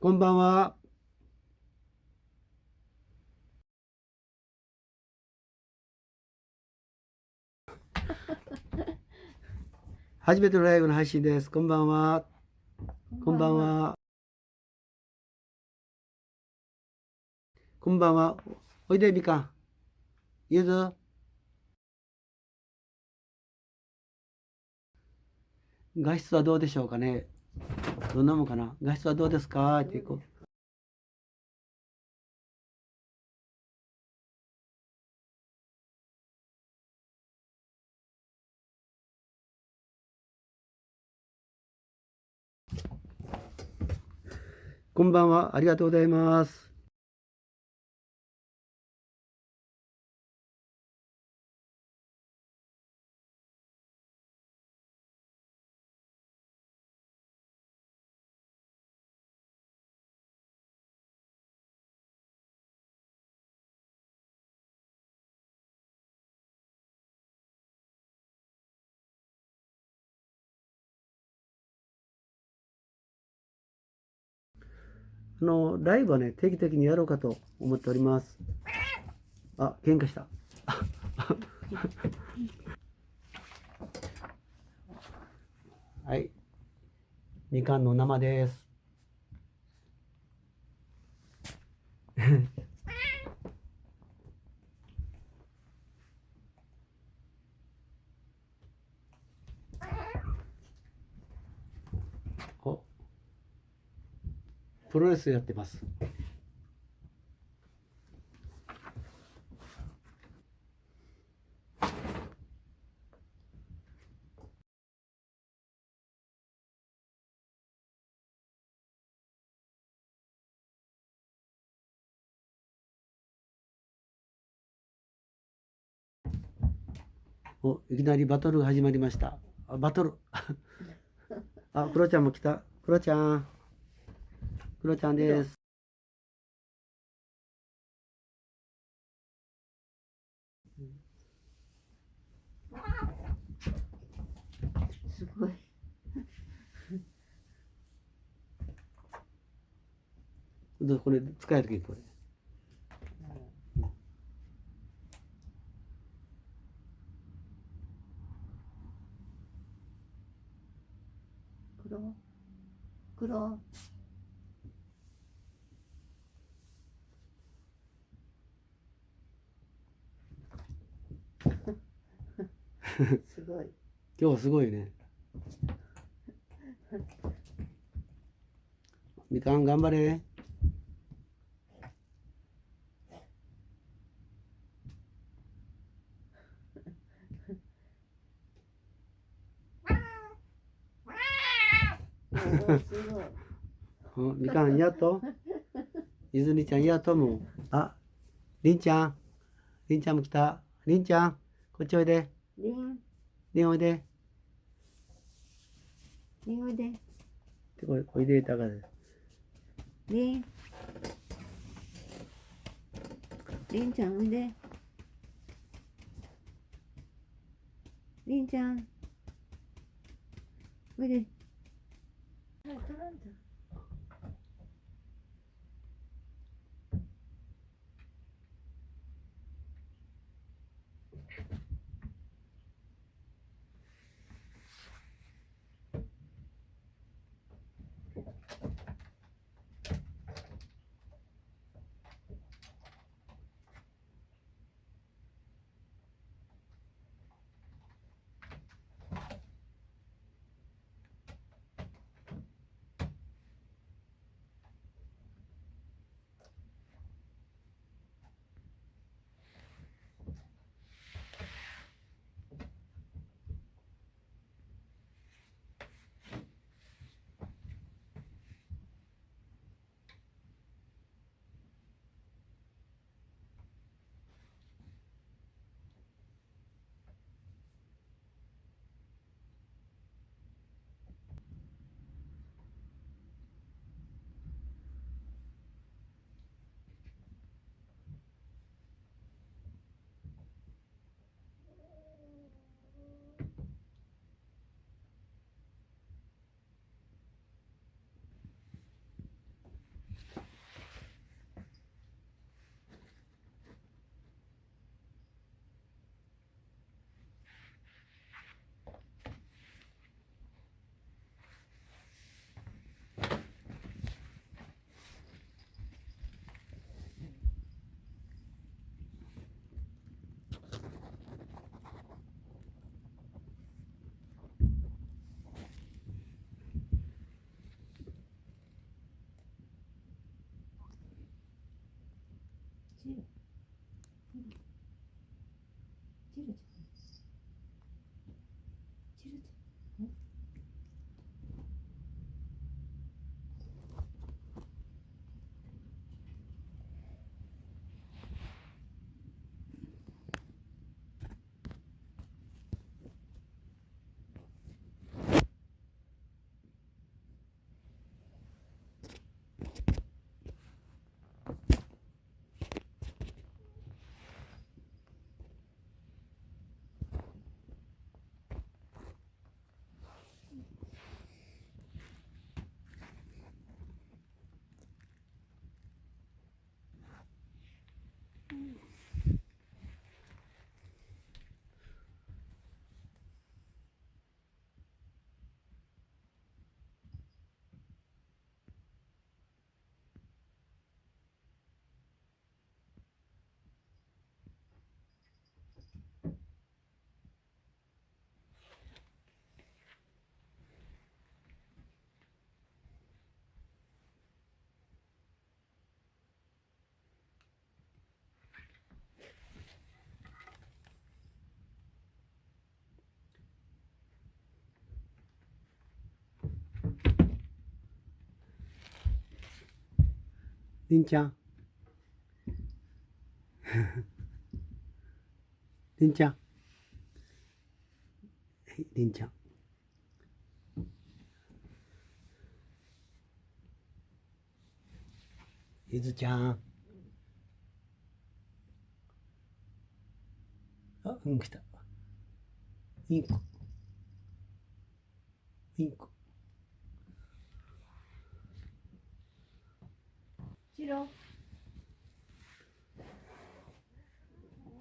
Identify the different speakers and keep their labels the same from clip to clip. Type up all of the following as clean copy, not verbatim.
Speaker 1: こんばんは。初めてのライブの配信です。こんばんは。こんばんは。こんばんは。おいで、みかん。ゆず。画質はどうでしょうかね。どんなもんかな。画質はどうですかってこう。こんばんは。ありがとうございます。ライブはね、定期的にやろうかと思っております。あ、喧嘩した。はい。みかんの生です。お、プロレスやってます。お、いきなりバトルが始まりました。あ、バトル。あ、クロちゃんも来た。クロちゃん。クロちゃんです。
Speaker 2: すごい。
Speaker 1: これ使えるけこれ。
Speaker 2: 黒。黒。すごい。
Speaker 1: 今日はすごいね。みかん頑張れ。
Speaker 2: おお、すごい。
Speaker 1: みかんやっと。ゆずにちゃんやっともう。あ、りんちゃん。りんちゃんも来た。りんちゃん。こっちおいで。
Speaker 2: リン、
Speaker 1: りんおいで。
Speaker 2: リンおいで。
Speaker 1: おいでだから。
Speaker 2: リン、リンちゃんおいで。リンちゃん、おいで。はい、取らんと。
Speaker 1: りんちゃん。りんちゃん。はい、りんちゃん。ゆずちゃん。あ、うん、来た。インコ。インコ。
Speaker 2: チロ。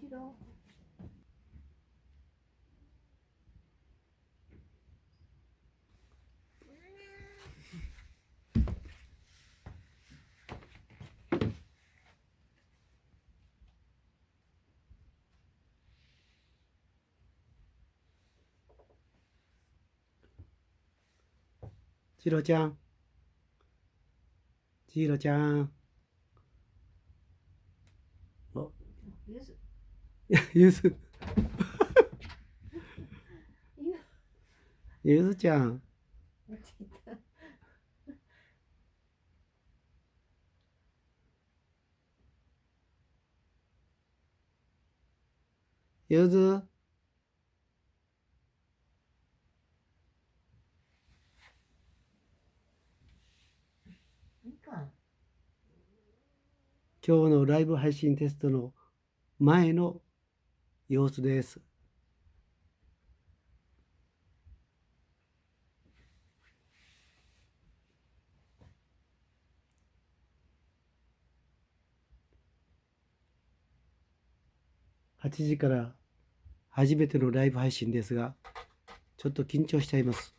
Speaker 2: チロ。
Speaker 1: ちろちゃん。ちろちゃん。お、
Speaker 2: ゆず。
Speaker 1: ゆず。
Speaker 2: ゆ
Speaker 1: ゆずちゃん。
Speaker 2: 間違えた。
Speaker 1: ゆず。
Speaker 2: いいか。
Speaker 1: 今日のライブ配信テストの前の様子です。8時から初めてのライブ配信ですが、ちょっと緊張しちゃいます。